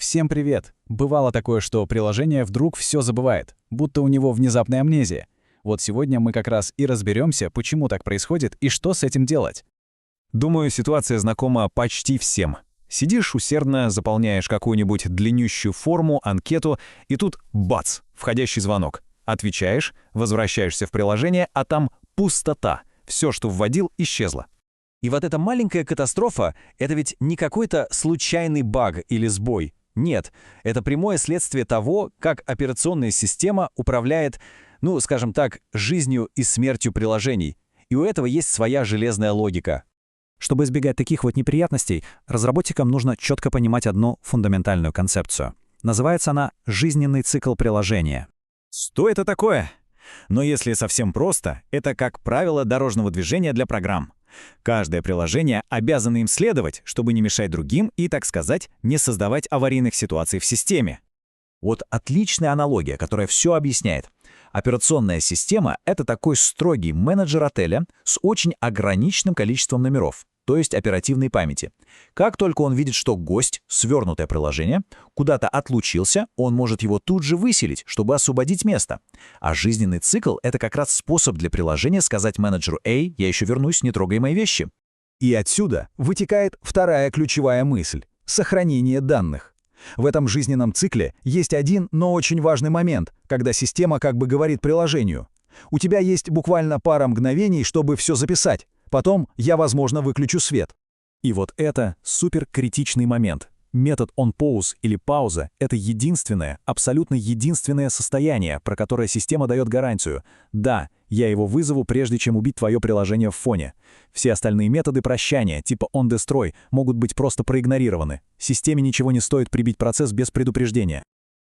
Всем привет! Бывало такое, что приложение вдруг все забывает, будто у него внезапная амнезия. Вот сегодня мы как раз и разберемся, почему так происходит и что с этим делать. Думаю, ситуация знакома почти всем. Сидишь усердно, заполняешь какую-нибудь длиннющую форму, анкету, и тут бац, входящий звонок. Отвечаешь, возвращаешься в приложение, а там пустота. Все, что вводил, исчезло. И вот эта маленькая катастрофа — это ведь не какой-то случайный баг или сбой. Нет, это прямое следствие того, как операционная система управляет, скажем так, жизнью и смертью приложений. И у этого есть своя железная логика. Чтобы избегать таких вот неприятностей, разработчикам нужно четко понимать одну фундаментальную концепцию. Называется она «жизненный цикл приложения». Что это такое? Но если совсем просто, это как правило дорожного движения для программ. Каждое приложение обязано им следовать, чтобы не мешать другим и, так сказать, не создавать аварийных ситуаций в системе. Вот отличная аналогия, которая все объясняет. Операционная система — это такой строгий менеджер отеля с очень ограниченным количеством номеров, то есть оперативной памяти. Как только он видит, что гость, свернутое приложение, куда-то отлучился, он может его тут же выселить, чтобы освободить место. А жизненный цикл — это как раз способ для приложения сказать менеджеру: «Эй, я еще вернусь, не трогай мои вещи». И отсюда вытекает вторая ключевая мысль — сохранение данных. В этом жизненном цикле есть один, но очень важный момент, когда система как бы говорит приложению: «У тебя есть буквально пара мгновений, чтобы все записать. Потом я, возможно, выключу свет». И вот это суперкритичный момент. Метод onPause или пауза — это единственное, абсолютно единственное состояние, про которое система дает гарантию. Да, я его вызову, прежде чем убить твое приложение в фоне. Все остальные методы прощания, типа onDestroy, могут быть просто проигнорированы. Системе ничего не стоит прибить процесс без предупреждения.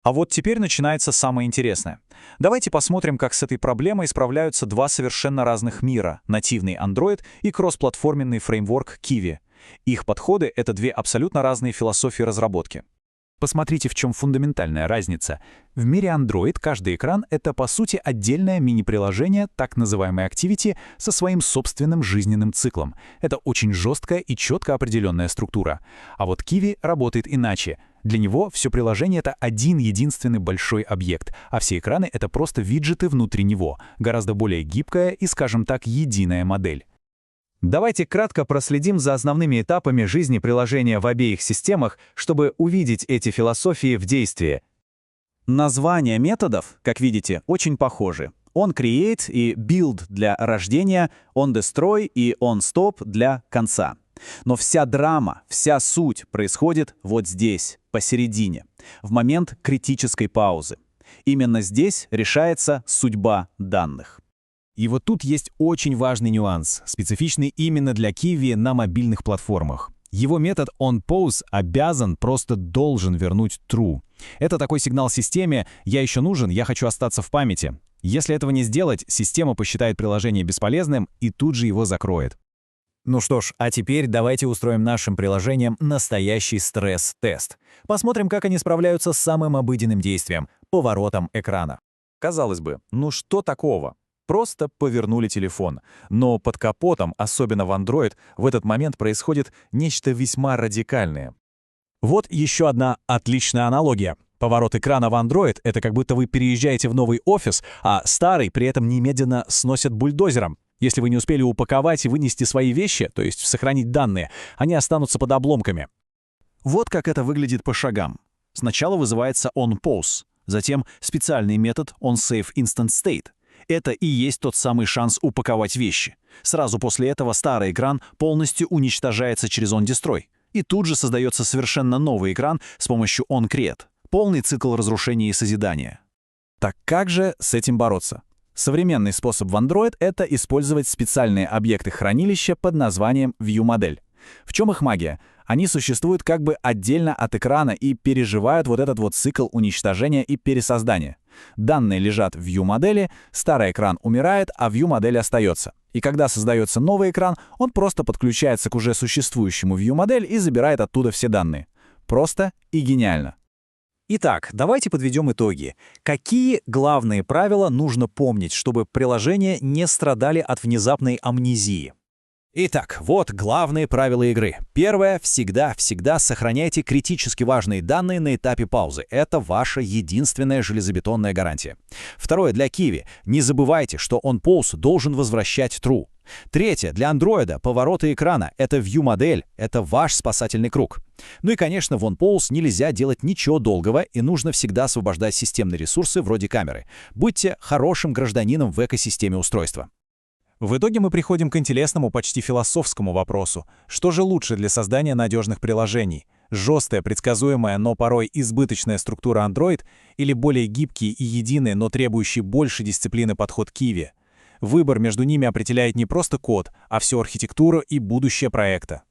А вот теперь начинается самое интересное. Давайте посмотрим, как с этой проблемой справляются два совершенно разных мира — нативный Android и кроссплатформенный фреймворк Kiwi. Их подходы — это две абсолютно разные философии разработки. Посмотрите, в чем фундаментальная разница. В мире Android каждый экран — это, по сути, отдельное мини-приложение, так называемое Activity, со своим собственным жизненным циклом. Это очень жесткая и четко определенная структура. А вот Kiwi работает иначе. Для него все приложение — это один единственный большой объект, а все экраны — это просто виджеты внутри него, гораздо более гибкая и, скажем так, единая модель. Давайте кратко проследим за основными этапами жизни приложения в обеих системах, чтобы увидеть эти философии в действии. Названия методов, как видите, очень похожи. onCreate и build для рождения, onDestroy и onStop для конца. Но вся драма, вся суть происходит вот здесь, посередине, в момент критической паузы. Именно здесь решается судьба данных. И вот тут есть очень важный нюанс, специфичный именно для Kiwi на мобильных платформах. Его метод onPause просто должен вернуть true. Это такой сигнал системе: «Я еще нужен, я хочу остаться в памяти». Если этого не сделать, система посчитает приложение бесполезным и тут же его закроет. Ну что ж, а теперь давайте устроим нашим приложениям настоящий стресс-тест. Посмотрим, как они справляются с самым обыденным действием — поворотом экрана. Казалось бы, что такого? Просто повернули телефон. Но под капотом, особенно в Android, в этот момент происходит нечто весьма радикальное. Вот еще одна отличная аналогия. Поворот экрана в Android — это как будто вы переезжаете в новый офис, а старый при этом немедленно сносят бульдозером. Если вы не успели упаковать и вынести свои вещи, то есть сохранить данные, они останутся под обломками. Вот как это выглядит по шагам. Сначала вызывается onPause, затем специальный метод onSaveInstantState. Это и есть тот самый шанс упаковать вещи. Сразу после этого старый экран полностью уничтожается через onDestroy. И тут же создается совершенно новый экран с помощью onCreate. Полный цикл разрушения и созидания. Так как же с этим бороться? Современный способ в Android — это использовать специальные объекты хранилища под названием ViewModel. В чем их магия? Они существуют как бы отдельно от экрана и переживают вот этот вот цикл уничтожения и пересоздания. Данные лежат в ViewModel, старый экран умирает, а ViewModel остается. И когда создается новый экран, он просто подключается к уже существующему ViewModel и забирает оттуда все данные. Просто и гениально. Итак, давайте подведем итоги. Какие главные правила нужно помнить, чтобы приложения не страдали от внезапной амнезии? Итак, вот главные правила игры. Первое. Всегда сохраняйте критически важные данные на этапе паузы. Это ваша единственная железобетонная гарантия. Второе. Для Kiwi. Не забывайте, что OnPause должен возвращать true. Третье. Для Android повороты экрана — это view-модель, это ваш спасательный круг. Ну и, конечно, в OnPause нельзя делать ничего долгого, и нужно всегда освобождать системные ресурсы вроде камеры. Будьте хорошим гражданином в экосистеме устройства. В итоге мы приходим к интересному, почти философскому вопросу. Что же лучше для создания надежных приложений? Жесткая, предсказуемая, но порой избыточная структура Android или более гибкий и единый, но требующий больше дисциплины подход Kiwi? Выбор между ними определяет не просто код, а всю архитектуру и будущее проекта.